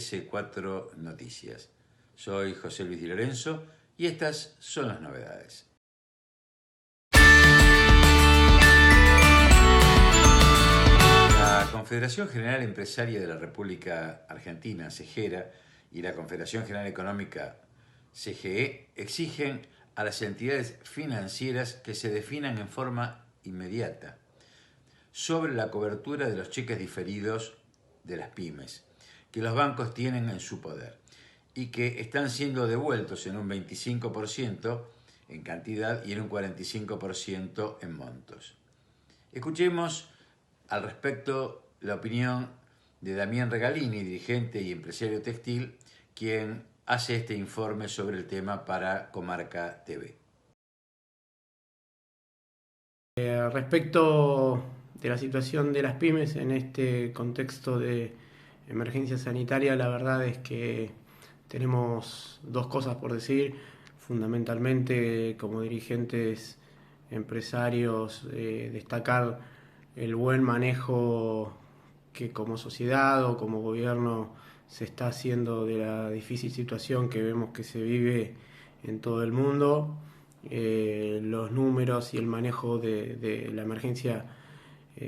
S4 Noticias. Soy José Luis Di Lorenzo y estas son las novedades. La Confederación General Empresaria de la República Argentina, CGERA, y la Confederación General Económica, CGE, exigen a las entidades financieras que se definan en forma inmediata sobre la cobertura de los cheques diferidos de las pymes, que los bancos tienen en su poder y que están siendo devueltos en un 25% en cantidad y en un 45% en montos. Escuchemos al respecto la opinión de Damián Regalini, dirigente y empresario textil, quien hace este informe sobre el tema para Comarca TV. Respecto de la situación de las pymes en este contexto de emergencia sanitaria, la verdad es que tenemos dos cosas por decir. Fundamentalmente, como dirigentes empresarios, destacar el buen manejo que como sociedad o como gobierno se está haciendo de la difícil situación que vemos que se vive en todo el mundo. Los números y el manejo de la emergencia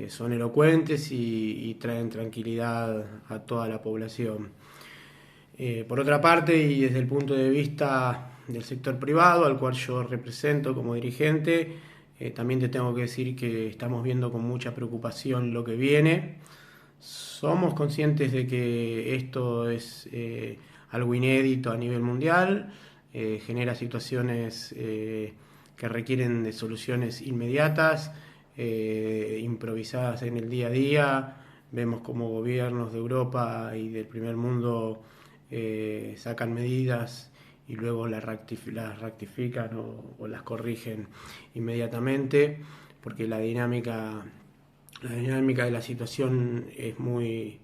son elocuentes y traen tranquilidad a toda la población. Por otra parte, y desde el punto de vista del sector privado, al cual yo represento como dirigente, también te tengo que decir que estamos viendo con mucha preocupación lo que viene. Somos conscientes de que esto es algo inédito a nivel mundial, genera situaciones que requieren de soluciones inmediatas, improvisadas en el día a día. Vemos como gobiernos de Europa y del primer mundo sacan medidas y luego las rectifican o las corrigen inmediatamente, porque la dinámica de la situación es muy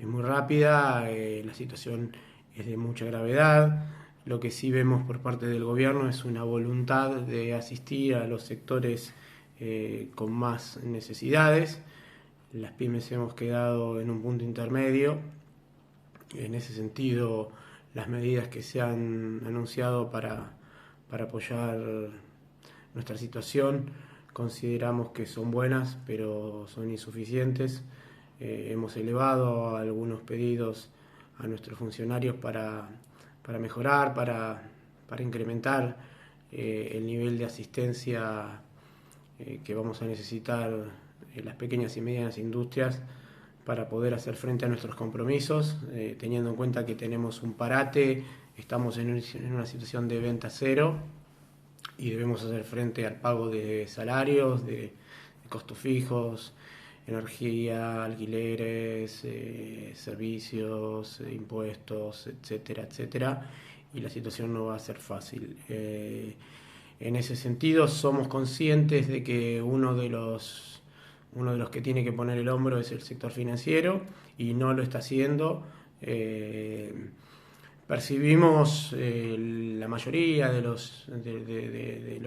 rápida, la situación es de mucha gravedad. Lo que sí vemos por parte del gobierno es una voluntad de asistir a los sectores con más necesidades. Las pymes hemos quedado en un punto intermedio. En ese sentido, las medidas que se han anunciado para apoyar nuestra situación consideramos que son buenas, pero son insuficientes. Hemos elevado algunos pedidos a nuestros funcionarios para mejorar, para incrementar el nivel de asistencia que vamos a necesitar en las pequeñas y medianas industrias para poder hacer frente a nuestros compromisos, teniendo en cuenta que tenemos un parate, estamos en una situación de venta cero y debemos hacer frente al pago de salarios, de costos fijos, energía, alquileres, servicios, impuestos, etcétera, etcétera, y la situación no va a ser fácil. En ese sentido, somos conscientes de que uno de los que tiene que poner el hombro es el sector financiero y no lo está haciendo. Percibimos la mayoría de los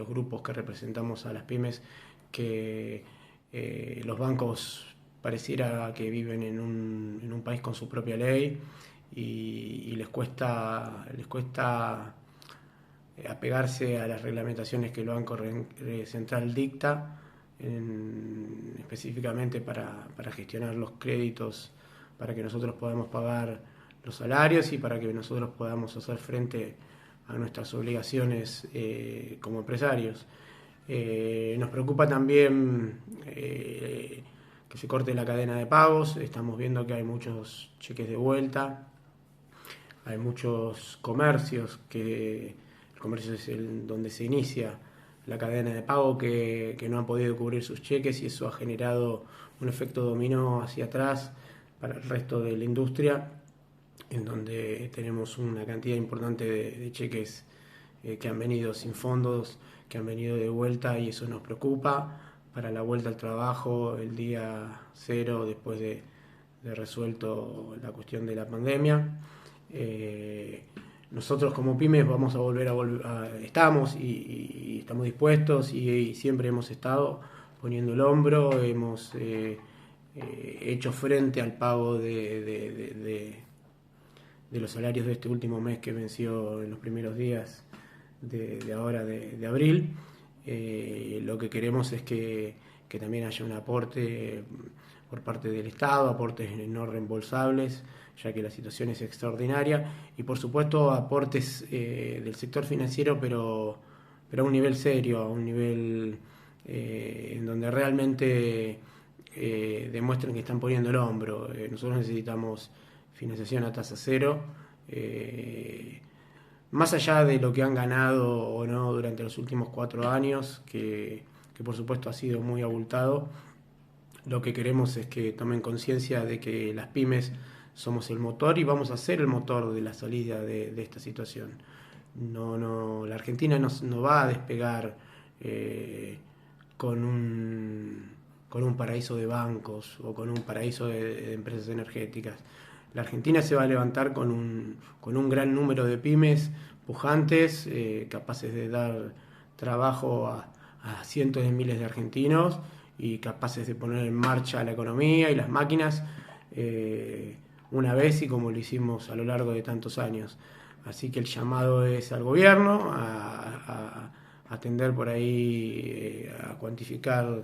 grupos que representamos a las pymes que los bancos pareciera que viven en un país con su propia ley y les cuesta apegarse a las reglamentaciones que el Banco Central dicta, específicamente para gestionar los créditos, para que nosotros podamos pagar los salarios y para que nosotros podamos hacer frente a nuestras obligaciones como empresarios. Nos preocupa también que se corte la cadena de pagos. Estamos viendo que hay muchos cheques de vuelta, hay muchos comercios el comercio es donde se inicia la cadena de pago que no han podido cubrir sus cheques y eso ha generado un efecto dominó hacia atrás para el resto de la industria, en donde tenemos una cantidad importante de cheques que han venido sin fondos, que han venido de vuelta y eso nos preocupa para la vuelta al trabajo el día cero después de resuelto la cuestión de la pandemia. Nosotros como pymes vamos a volver estamos y estamos dispuestos y siempre hemos estado poniendo el hombro, hemos hecho frente al pago de los salarios de este último mes que venció en los primeros días de abril. Lo que queremos es que también haya un aporte por parte del Estado, aportes no reembolsables, ya que la situación es extraordinaria, y por supuesto aportes del sector financiero, pero a un nivel serio, a un nivel en donde realmente demuestren que están poniendo el hombro. Nosotros necesitamos financiación a tasa cero, más allá de lo que han ganado o no durante los últimos 4 años, que por supuesto ha sido muy abultado. Lo que queremos es que tomen conciencia de que las pymes somos el motor y vamos a ser el motor de la salida de esta situación. La Argentina no va a despegar con un paraíso de bancos o con un paraíso de empresas energéticas. La Argentina se va a levantar con un gran número de pymes pujantes, capaces de dar trabajo a cientos de miles de argentinos y capaces de poner en marcha la economía y las máquinas una vez, y como lo hicimos a lo largo de tantos años. Así que el llamado es al gobierno a atender por ahí, a cuantificar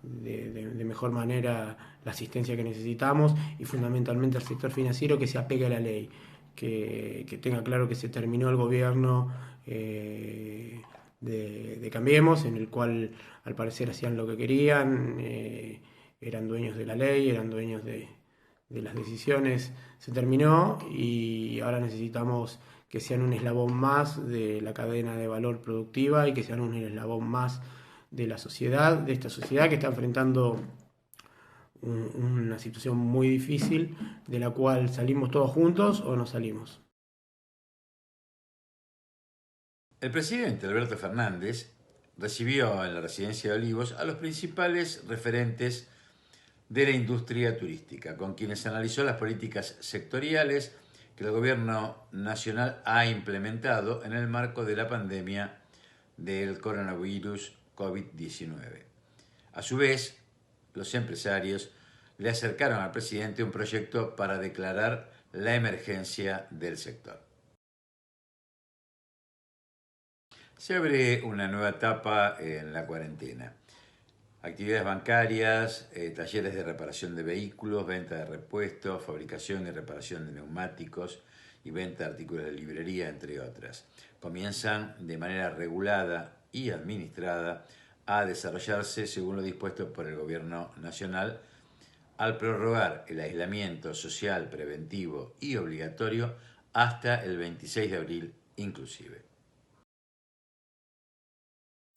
de mejor manera la asistencia que necesitamos, y fundamentalmente al sector financiero que se apegue a la ley, que tenga claro que se terminó el gobierno de Cambiemos, en el cual al parecer hacían lo que querían, eran dueños de la ley, eran dueños de las decisiones. Se terminó y ahora necesitamos que sean un eslabón más de la cadena de valor productiva y que sean un eslabón más de la sociedad, de esta sociedad que está enfrentando una situación muy difícil, de la cual salimos todos juntos o no salimos. El presidente Alberto Fernández recibió en la residencia de Olivos a los principales referentes de la industria turística, con quienes analizó las políticas sectoriales que el gobierno nacional ha implementado en el marco de la pandemia del coronavirus COVID-19. A su vez, los empresarios le acercaron al presidente un proyecto para declarar la emergencia del sector. Se abre una nueva etapa en la cuarentena. Actividades bancarias, talleres de reparación de vehículos, venta de repuestos, fabricación y reparación de neumáticos y venta de artículos de librería, entre otras. Comienzan de manera regulada y administrada a desarrollarse según lo dispuesto por el Gobierno Nacional al prorrogar el aislamiento social preventivo y obligatorio hasta el 26 de abril inclusive.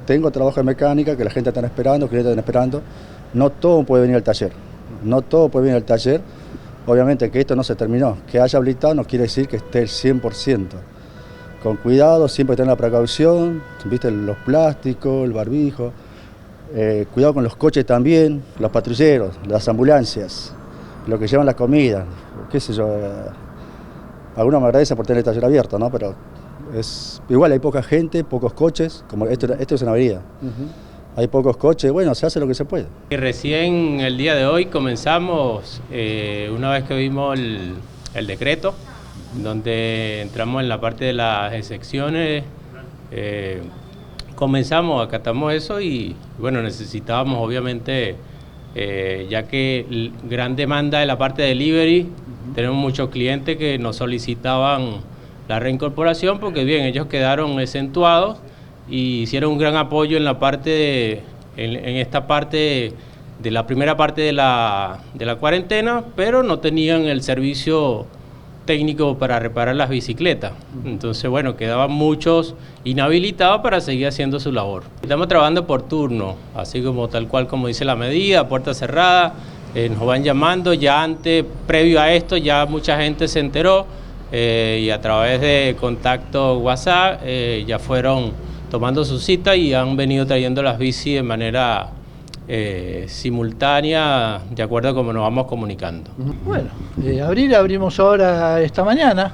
Tengo trabajo de mecánica que la gente está esperando, clientes están esperando. No todo puede venir al taller. No todo puede venir al taller. Obviamente que esto no se terminó. Que haya habilitado no quiere decir que esté el 100%. Con cuidado, siempre tener la precaución, viste, los plásticos, el barbijo. Cuidado con los coches también, los patrulleros, las ambulancias, los que llevan la comida. Qué sé yo. Algunos me agradecen por tener el taller abierto, ¿no? Pero igual hay poca gente, pocos coches, como esto es una avenida. Hay pocos coches, bueno, se hace lo que se puede. Y recién el día de hoy comenzamos, una vez que vimos el decreto, donde entramos en la parte de las excepciones, comenzamos, acatamos eso y bueno, necesitábamos obviamente, ya que gran demanda de la parte de delivery, tenemos muchos clientes que nos solicitaban la reincorporación porque bien, ellos quedaron exentuados y hicieron un gran apoyo en la parte en esta parte de la primera parte de la cuarentena, pero no tenían el servicio técnico para reparar las bicicletas. Entonces, bueno, quedaban muchos inhabilitados para seguir haciendo su labor. Estamos trabajando por turno, así como tal cual como dice la medida, puerta cerrada, nos van llamando, ya antes, previo a esto, ya mucha gente se enteró, y a través de contacto WhatsApp ya fueron tomando su cita y han venido trayendo las bicis de manera simultánea, de acuerdo a cómo nos vamos comunicando. Bueno, abrimos ahora esta mañana,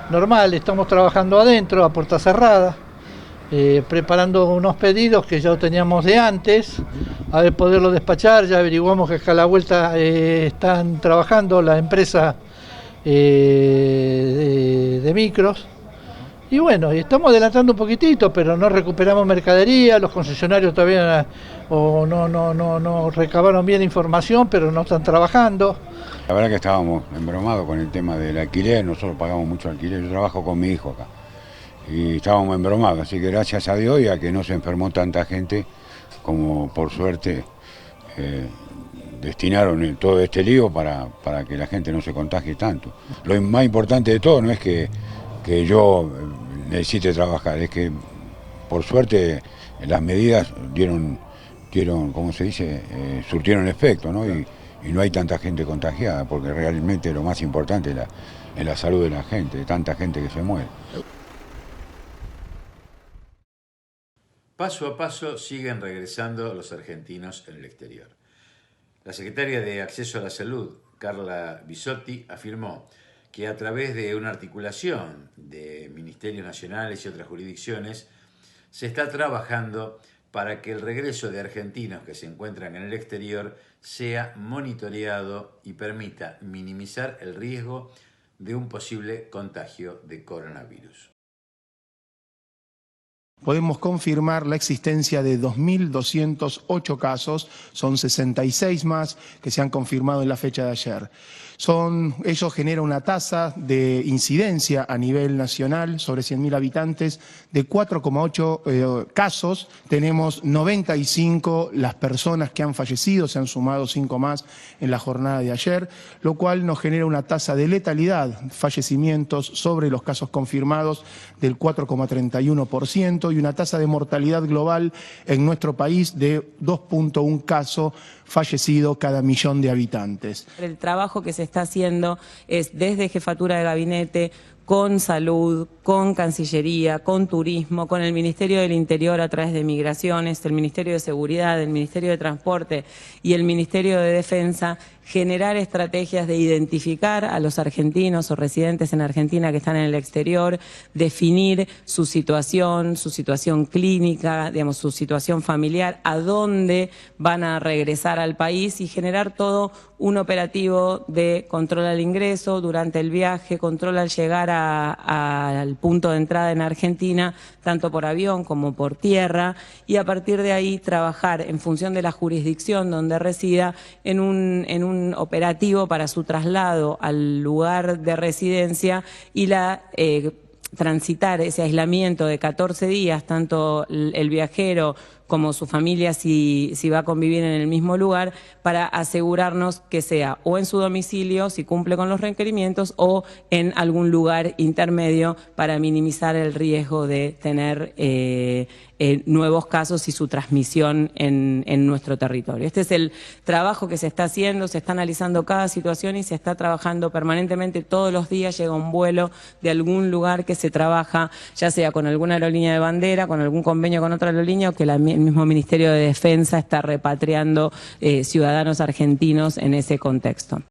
normal, estamos trabajando adentro, a puerta cerrada, preparando unos pedidos que ya teníamos de antes, a ver poderlo despachar. Ya averiguamos que acá a la vuelta están trabajando la empresa de micros. Y bueno, estamos adelantando un poquitito, pero no recuperamos mercadería, los concesionarios todavía no recabaron bien información, pero no están trabajando. La verdad que estábamos embromados con el tema del alquiler, nosotros pagamos mucho alquiler, yo trabajo con mi hijo acá. Y estábamos embromados, así que gracias a Dios y a que no se enfermó tanta gente, como por suerte destinaron todo este lío para que la gente no se contagie tanto. Lo más importante de todo no es que yo necesite trabajar, es que por suerte las medidas dieron ¿cómo se dice?, surtieron efecto, ¿no? Y no hay tanta gente contagiada, porque realmente lo más importante es la salud de la gente, de tanta gente que se muere. Paso a paso siguen regresando los argentinos en el exterior. La secretaria de Acceso a la Salud, Carla Bisotti, afirmó que a través de una articulación de ministerios nacionales y otras jurisdicciones se está trabajando para que el regreso de argentinos que se encuentran en el exterior sea monitoreado y permita minimizar el riesgo de un posible contagio de coronavirus. Podemos confirmar la existencia de 2.208 casos, son 66 más que se han confirmado en la fecha de ayer. Ello genera una tasa de incidencia a nivel nacional sobre 100.000 habitantes de 4,8 casos. Tenemos 95 las personas que han fallecido, se han sumado 5 más en la jornada de ayer, lo cual nos genera una tasa de letalidad, fallecimientos sobre los casos confirmados del 4,31% y una tasa de mortalidad global en nuestro país de 2,1 casos fallecido cada 1.000.000 de habitantes. El trabajo que se está haciendo es desde Jefatura de Gabinete, con Salud, con Cancillería, con Turismo, con el Ministerio del Interior a través de Migraciones, el Ministerio de Seguridad, el Ministerio de Transporte y el Ministerio de Defensa, generar estrategias de identificar a los argentinos o residentes en Argentina que están en el exterior, definir su situación clínica, digamos, su situación familiar, a dónde van a regresar al país y generar todo un operativo de control al ingreso durante el viaje, control al llegar al punto de entrada en Argentina, tanto por avión como por tierra, y a partir de ahí trabajar en función de la jurisdicción donde resida en un operativo para su traslado al lugar de residencia y transitar ese aislamiento de 14 días, tanto el viajero como su familia si va a convivir en el mismo lugar, para asegurarnos que sea o en su domicilio, si cumple con los requerimientos, o en algún lugar intermedio para minimizar el riesgo de tener nuevos casos y su transmisión en nuestro territorio. Este es el trabajo que se está haciendo, se está analizando cada situación y se está trabajando permanentemente. Todos los días llega un vuelo de algún lugar que se trabaja, ya sea con alguna aerolínea de bandera, con algún convenio con otra aerolínea, o que el mismo Ministerio de Defensa está repatriando ciudadanos argentinos en ese contexto.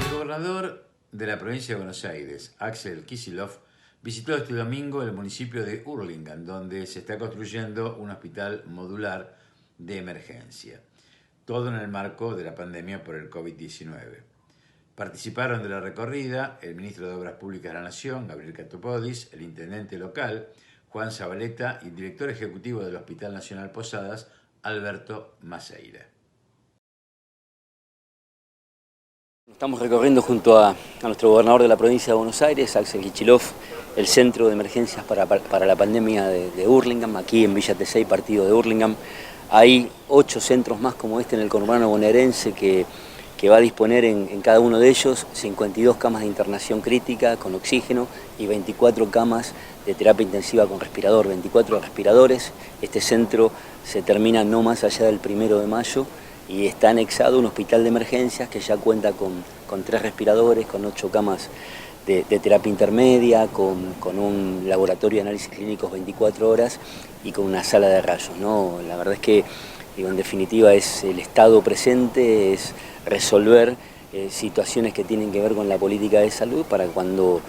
El gobernador de la provincia de Buenos Aires, Axel Kicillof, visitó este domingo el municipio de Hurlingham, donde se está construyendo un hospital modular de emergencia, todo en el marco de la pandemia por el COVID-19. Participaron de la recorrida el ministro de Obras Públicas de la Nación, Gabriel Catopodis, el intendente local, Juan Zabaleta, y el director ejecutivo del Hospital Nacional Posadas, Alberto Maceira. Estamos recorriendo junto a nuestro gobernador de la provincia de Buenos Aires, Axel Kicillof, el centro de emergencias para la pandemia de Hurlingham, aquí en Villa Tesey, partido de Hurlingham. Hay 8 centros más como este en el conurbano bonaerense que va a disponer en cada uno de ellos 52 camas de internación crítica con oxígeno y 24 camas de terapia intensiva con respirador, 24 respiradores. Este centro se termina no más allá del 1 de mayo y está anexado un hospital de emergencias que ya cuenta con 3 respiradores, con 8 camas de terapia intermedia, con un laboratorio de análisis clínicos 24 horas y con una sala de rayos, ¿no? La verdad es que, en definitiva, es el estado presente, es resolver situaciones que tienen que ver con la política de salud para cuando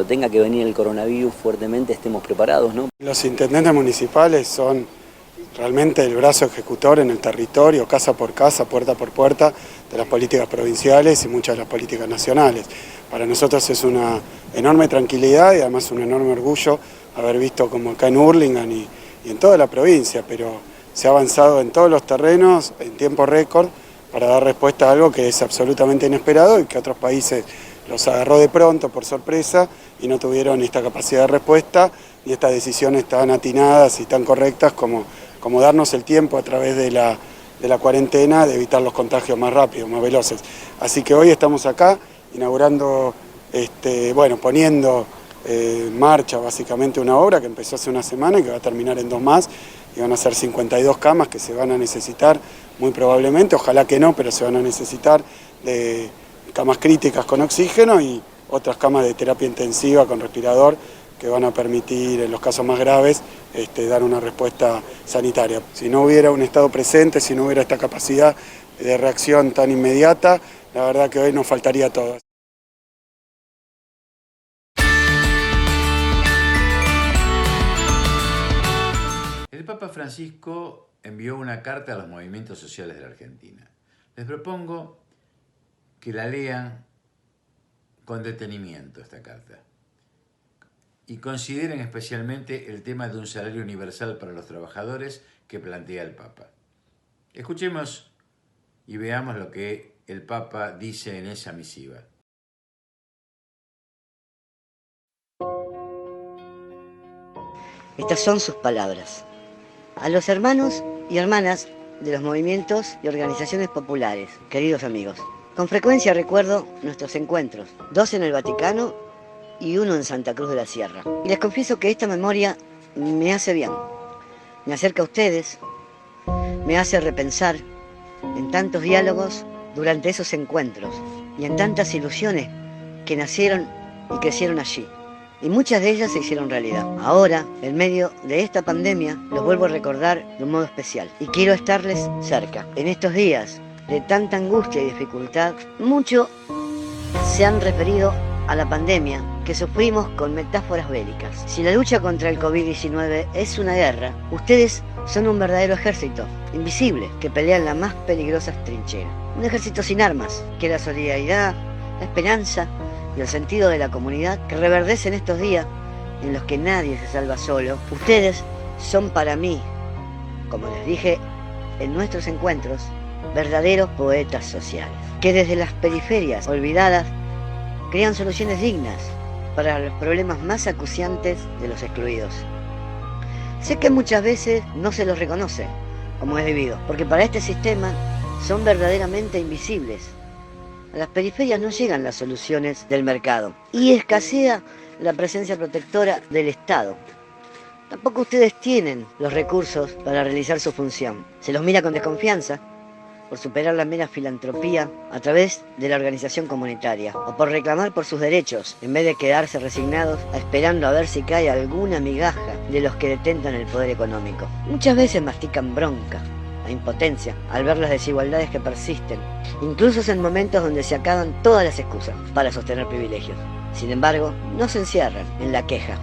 tenga que venir el coronavirus fuertemente estemos preparados, ¿no? Los intendentes municipales son realmente el brazo ejecutor en el territorio, casa por casa, puerta por puerta, de las políticas provinciales y muchas de las políticas nacionales. Para nosotros es una enorme tranquilidad y además un enorme orgullo haber visto como acá en Hurlingham y en toda la provincia, pero se ha avanzado en todos los terrenos en tiempo récord para dar respuesta a algo que es absolutamente inesperado y que otros países los agarró de pronto por sorpresa y no tuvieron esta capacidad de respuesta y estas decisiones tan atinadas y tan correctas como darnos el tiempo a través de la cuarentena de evitar los contagios más rápidos, más veloces. Así que hoy estamos acá inaugurando, poniendo en marcha básicamente una obra que empezó hace una semana y que va a terminar en 2 más, y van a ser 52 camas que se van a necesitar muy probablemente, ojalá que no, pero se van a necesitar de camas críticas con oxígeno y otras camas de terapia intensiva con respirador que van a permitir en los casos más graves dar una respuesta sanitaria. Si no hubiera un Estado presente, si no hubiera esta capacidad de reacción tan inmediata, la verdad que hoy nos faltaría todo. El Papa Francisco envió una carta a los movimientos sociales de la Argentina. Les propongo que la lean con detenimiento esta carta y consideren especialmente el tema de un salario universal para los trabajadores que plantea el Papa. Escuchemos y veamos lo que el Papa dice en esa misiva. Estas son sus palabras. A los hermanos y hermanas de los movimientos y organizaciones populares, queridos amigos, con frecuencia recuerdo nuestros encuentros, 2 en el Vaticano y 1 en Santa Cruz de la Sierra. Y les confieso que esta memoria me hace bien, me acerca a ustedes, me hace repensar en tantos diálogos durante esos encuentros y en tantas ilusiones que nacieron y crecieron allí. Y muchas de ellas se hicieron realidad. Ahora, en medio de esta pandemia, los vuelvo a recordar de un modo especial. Y quiero estarles cerca. En estos días de tanta angustia y dificultad, mucho se han referido a la pandemia que sufrimos con metáforas bélicas. Si la lucha contra el COVID-19 es una guerra, ustedes son un verdadero ejército, invisible, que pelea en las más peligrosas trincheras. Un ejército sin armas, que la solidaridad, la esperanza y el sentido de la comunidad que reverdece en estos días en los que nadie se salva solo. Ustedes son para mí, como les dije en nuestros encuentros, verdaderos poetas sociales, que desde las periferias olvidadas crean soluciones dignas para los problemas más acuciantes de los excluidos. Sé que muchas veces no se los reconoce como es debido, porque para este sistema son verdaderamente invisibles. A las periferias no llegan las soluciones del mercado y escasea la presencia protectora del Estado. Tampoco ustedes tienen los recursos para realizar su función. Se los mira con desconfianza por superar la mera filantropía a través de la organización comunitaria o por reclamar por sus derechos en vez de quedarse resignados esperando a ver si cae alguna migaja de los que detentan el poder económico. Muchas veces mastican bronca e impotencia al ver las desigualdades que persisten, incluso en momentos donde se acaban todas las excusas para sostener privilegios. Sin embargo, no se encierran en la queja,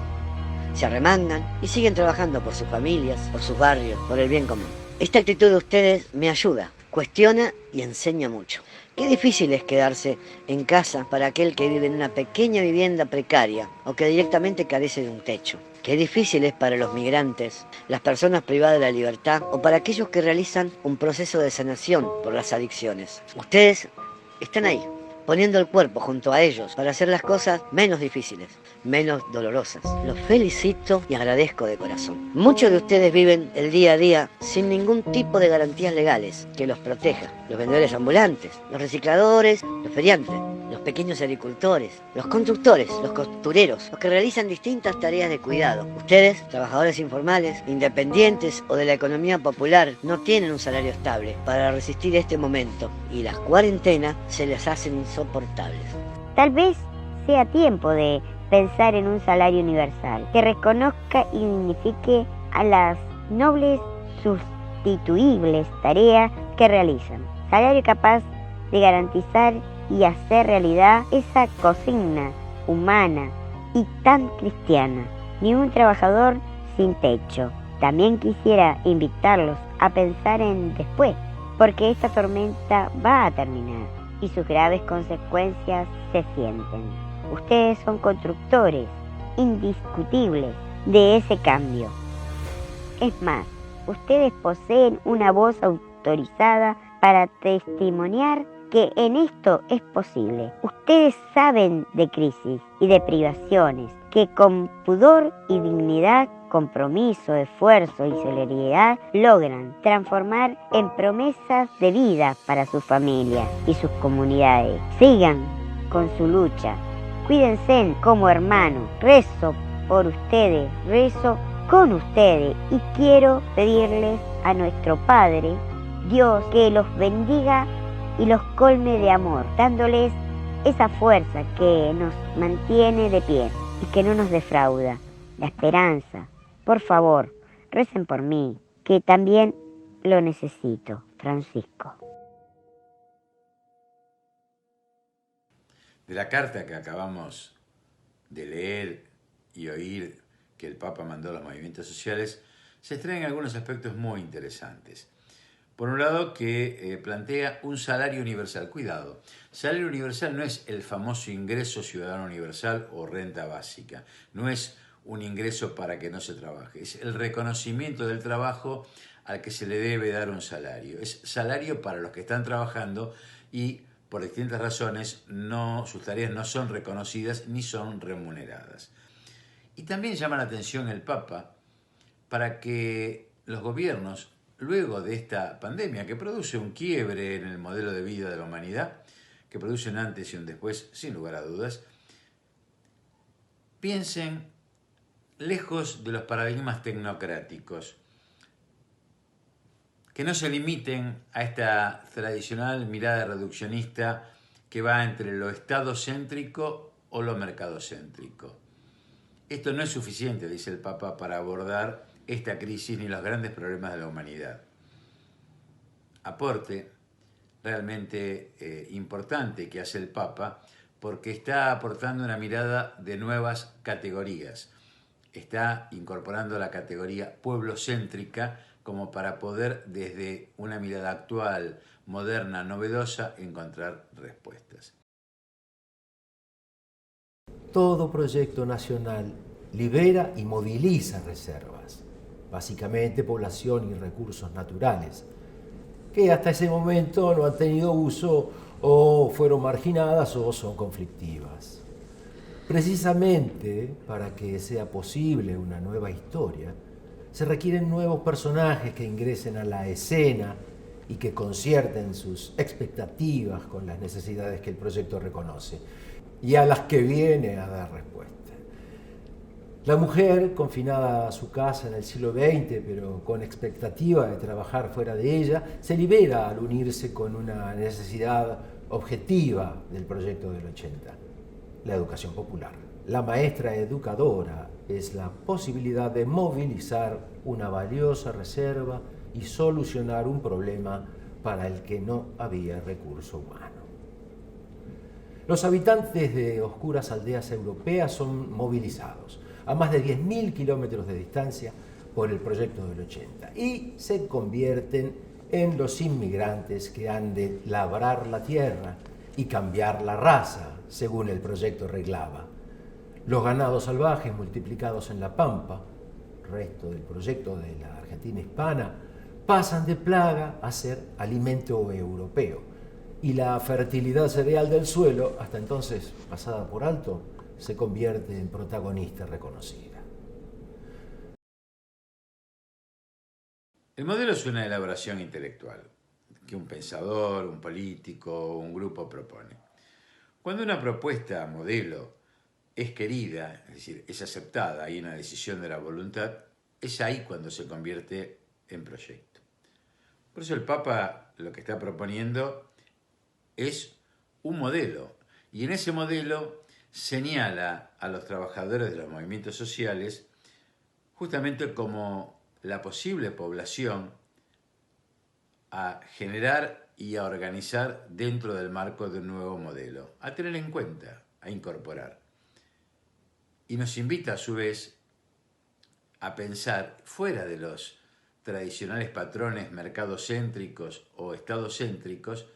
se arremangan y siguen trabajando por sus familias, por sus barrios, por el bien común. Esta actitud de ustedes me ayuda, cuestiona y enseña mucho. Qué difícil es quedarse en casa para aquel que vive en una pequeña vivienda precaria o que directamente carece de un techo. Qué difícil es para los migrantes, las personas privadas de la libertad o para aquellos que realizan un proceso de sanación por las adicciones. Ustedes están ahí, poniendo el cuerpo junto a ellos para hacer las cosas menos difíciles, menos dolorosas. Los felicito y agradezco de corazón. Muchos de ustedes viven el día a día sin ningún tipo de garantías legales que los proteja. Los vendedores ambulantes, los recicladores, los feriantes, los pequeños agricultores, los constructores, los costureros, los que realizan distintas tareas de cuidado. Ustedes, trabajadores informales, independientes o de la economía popular, no tienen un salario estable para resistir este momento y las cuarentenas se les hacen insoportables. Tal vez sea tiempo de pensar en un salario universal que reconozca y dignifique a las nobles sustituibles tareas que realizan. Salario capaz de garantizar y hacer realidad esa consigna humana y tan cristiana. Ni un trabajador sin techo, También quisiera invitarlos a pensar en después, porque esta tormenta va a terminar y sus graves consecuencias se sienten. Ustedes son constructores indiscutibles de ese cambio. Es más, ustedes poseen una voz autorizada para testimoniar que en esto es posible. Ustedes saben de crisis y de privaciones, que con pudor y dignidad, compromiso, esfuerzo y solidaridad logran transformar en promesas de vida para sus familias y sus comunidades. Sigan con su lucha. Cuídense como hermanos. Rezo por ustedes, rezo con ustedes y quiero pedirles a nuestro Padre, Dios, que los bendiga y los colme de amor, dándoles esa fuerza que nos mantiene de pie y que no nos defrauda, la esperanza. Por favor, recen por mí, que también lo necesito. Francisco. De la carta que acabamos de leer y oír que el Papa mandó a los movimientos sociales, se extraen algunos aspectos muy interesantes. Por un lado, que plantea un salario universal. Cuidado, salario universal no es el famoso ingreso ciudadano universal o renta básica. No es un ingreso para que no se trabaje. Es el reconocimiento del trabajo al que se le debe dar un salario. Es salario para los que están trabajando y por distintas razones sus tareas no son reconocidas ni son remuneradas. Y también llama la atención el Papa para que los gobiernos, luego de esta pandemia que produce un quiebre en el modelo de vida de la humanidad, que produce un antes y un después, sin lugar a dudas, piensen lejos de los paradigmas tecnocráticos, que no se limiten a esta tradicional mirada reduccionista que va entre lo estadocéntrico o lo mercadocéntrico. Esto no es suficiente, dice el Papa, para abordar esta crisis ni los grandes problemas de la humanidad. Aporte realmente importante que hace el Papa, porque está aportando una mirada de nuevas categorías. Está incorporando la categoría pueblocéntrica como para poder, desde una mirada actual, moderna, novedosa, encontrar respuestas. Todo proyecto nacional libera y moviliza reservas, básicamente población y recursos naturales, que hasta ese momento no han tenido uso o fueron marginadas o son conflictivas. Precisamente para que sea posible una nueva historia, se requieren nuevos personajes que ingresen a la escena y que concierten sus expectativas con las necesidades que el proyecto reconoce y a las que viene a dar respuesta. La mujer, confinada a su casa en el siglo XX, pero con expectativa de trabajar fuera de ella, se libera al unirse con una necesidad objetiva del proyecto del 80, la educación popular. La maestra educadora es la posibilidad de movilizar una valiosa reserva y solucionar un problema para el que no había recurso humano. Los habitantes de oscuras aldeas europeas son movilizados a más de 10.000 kilómetros de distancia por el proyecto del 80 y se convierten en los inmigrantes que han de labrar la tierra y cambiar la raza, según el proyecto reglaba. Los ganados salvajes multiplicados en la pampa, resto del proyecto de la Argentina hispana, pasan de plaga a ser alimento europeo. Y la fertilidad cereal del suelo, hasta entonces pasada por alto, se convierte en protagonista reconocida. El modelo es una elaboración intelectual que un pensador, un político, un grupo propone. Cuando una propuesta modelo es querida, es decir, es aceptada, hay una decisión de la voluntad, es ahí cuando se convierte en proyecto. Por eso el Papa lo que está proponiendo es un modelo, y en ese modelo señala a los trabajadores de los movimientos sociales justamente como la posible población a generar y a organizar dentro del marco de un nuevo modelo, a tener en cuenta, a incorporar. Y nos invita a su vez a pensar fuera de los tradicionales patrones mercadocéntricos o estadocéntricos,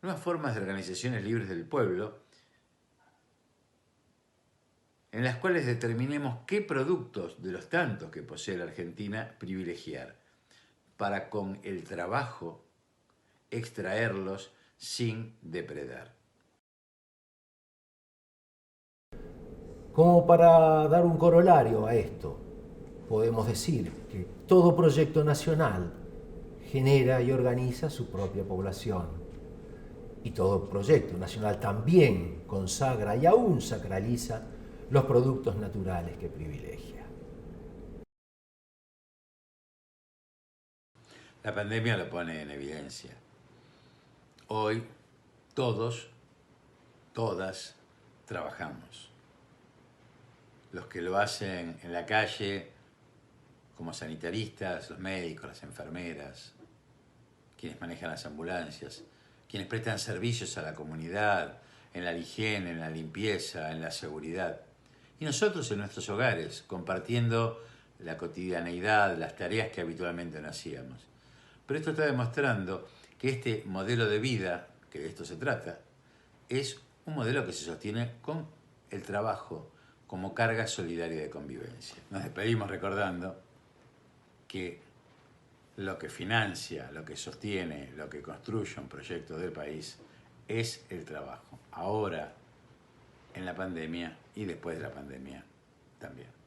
nuevas formas de organizaciones libres del pueblo, en las cuales determinemos qué productos de los tantos que posee la Argentina privilegiar, para con el trabajo extraerlos sin depredar. Como para dar un corolario a esto, podemos decir que todo proyecto nacional genera y organiza su propia población. Y todo proyecto nacional también consagra y aún sacraliza los productos naturales que privilegia. La pandemia lo pone en evidencia. Hoy todos, todas, trabajamos. Los que lo hacen en la calle, como sanitaristas, los médicos, las enfermeras, quienes manejan las ambulancias, quienes prestan servicios a la comunidad, en la higiene, en la limpieza, en la seguridad. Y nosotros en nuestros hogares, compartiendo la cotidianeidad, las tareas que habitualmente no hacíamos. Pero esto está demostrando que este modelo de vida, que de esto se trata, es un modelo que se sostiene con el trabajo como carga solidaria de convivencia. Nos despedimos recordando que lo que financia, lo que sostiene, lo que construye un proyecto del país es el trabajo. Ahora, en la pandemia y después de la pandemia también.